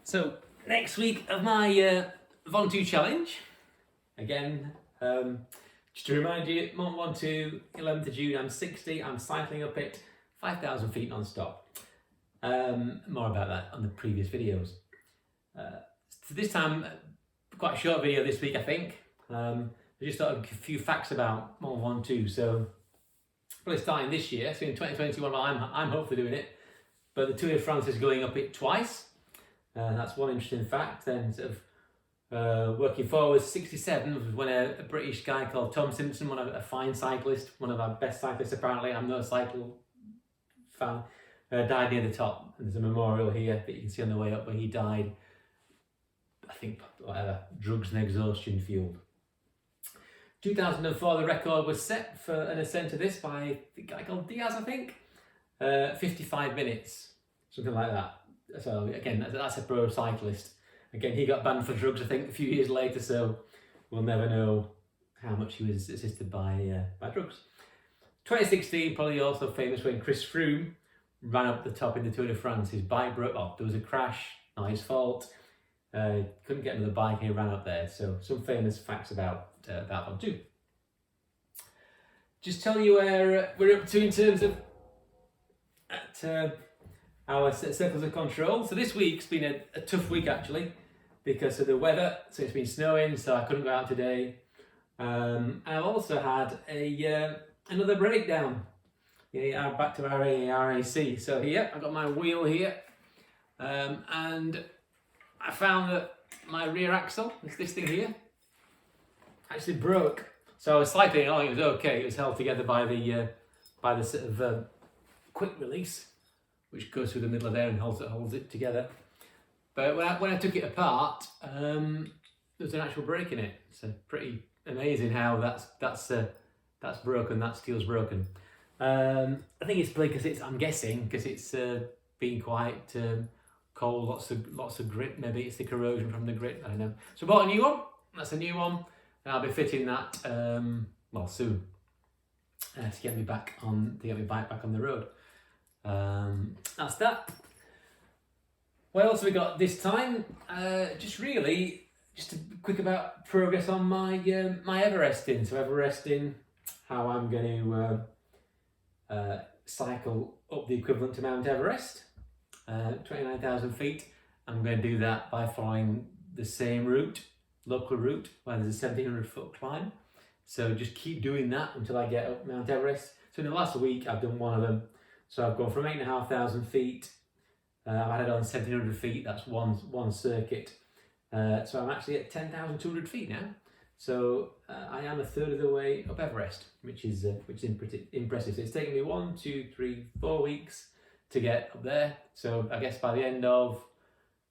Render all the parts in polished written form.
So next week of my Ventoux challenge, again, just to remind you, Mont Ventoux, 11th of June, I'm 60, I'm cycling up it, 5,000 feet non-stop. More about that on the previous videos. So this time, quite a short video this week, I think. I just thought a few facts about Mont Ventoux. So, probably starting this year, so in 2021, I'm hopefully doing it. But the Tour de France is going up it twice. That's one interesting fact. Then sort of working forward, 67 was when a British guy called Tom Simpson, a fine cyclist, one of our best cyclists apparently, I'm no cycle fan, died near the top. And there's a memorial here that you can see on the way up where he died, I think, whatever, drugs and exhaustion fueled. 2004, the record was set for an ascent to this by a guy called Diaz, I think. 55 minutes, something like that. So again, that's a pro cyclist. Again, he got banned for drugs, I think, a few years later, so we'll never know how much he was assisted by drugs. 2016, probably also famous when Chris Froome ran up the top in the Tour de France. His bike broke off. There was a crash, not his fault. Couldn't get another bike and he ran up there. So some famous facts about one too. Just tell you where we're up to in terms of our circles of control. So this week's been a tough week actually because of the weather. So it's been snowing, so I couldn't go out today. I've also had another breakdown. Yeah, back to our RAC. So here I've got my wheel here, and I found that my rear axle, this thing here, actually broke. So I was cycling along, it was okay. It was held together by the sort of quick release, which goes through the middle of there and holds it together. But when I took it apart, there was an actual break in it. So pretty amazing how that's broken. That steel's broken. I think it's because I'm guessing because it's been quite cold, lots of grit. Maybe it's the corrosion from the grit. I don't know. So I bought a new one. That's a new one, and I'll be fitting that soon to get my bike back on the road. That's that. What else have we got this time? Just a quick about progress on my Everesting. So Everesting, how I'm going to cycle up the equivalent to Mount Everest, 29,000 feet. I'm going to do that by following the same local route, where there's a 1,700 foot climb. So just keep doing that until I get up Mount Everest. So in the last week, I've done one of them. So I've gone from 8,500 feet. I've added on 1,700 feet. That's one circuit. So I'm actually at 10,200 feet now. So I am a third of the way up Everest, which is pretty impressive. So it's taken me 1, 2, 3, 4 weeks to get up there. So I guess by the end of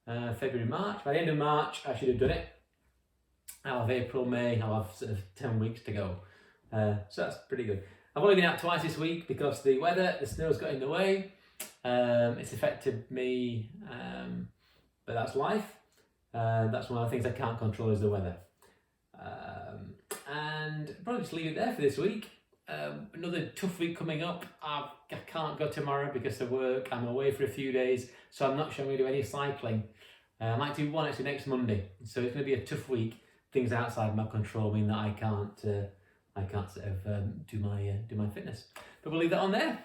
February, March. By the end of March, I should have done it. I'll have April, May. I'll have sort of 10 weeks to go. So that's pretty good. I've only been out twice this week because the weather, the snow's got in the way. It's affected me, but that's life. That's one of the things I can't control is the weather. And probably just leave it there for this week. Another tough week coming up. I can't go tomorrow because of work. I'm away for a few days, so I'm not sure I'm going to do any cycling. I might do one actually next Monday. So it's going to be a tough week. Things outside my control mean that I can't sort of do my fitness. But we'll leave that on there.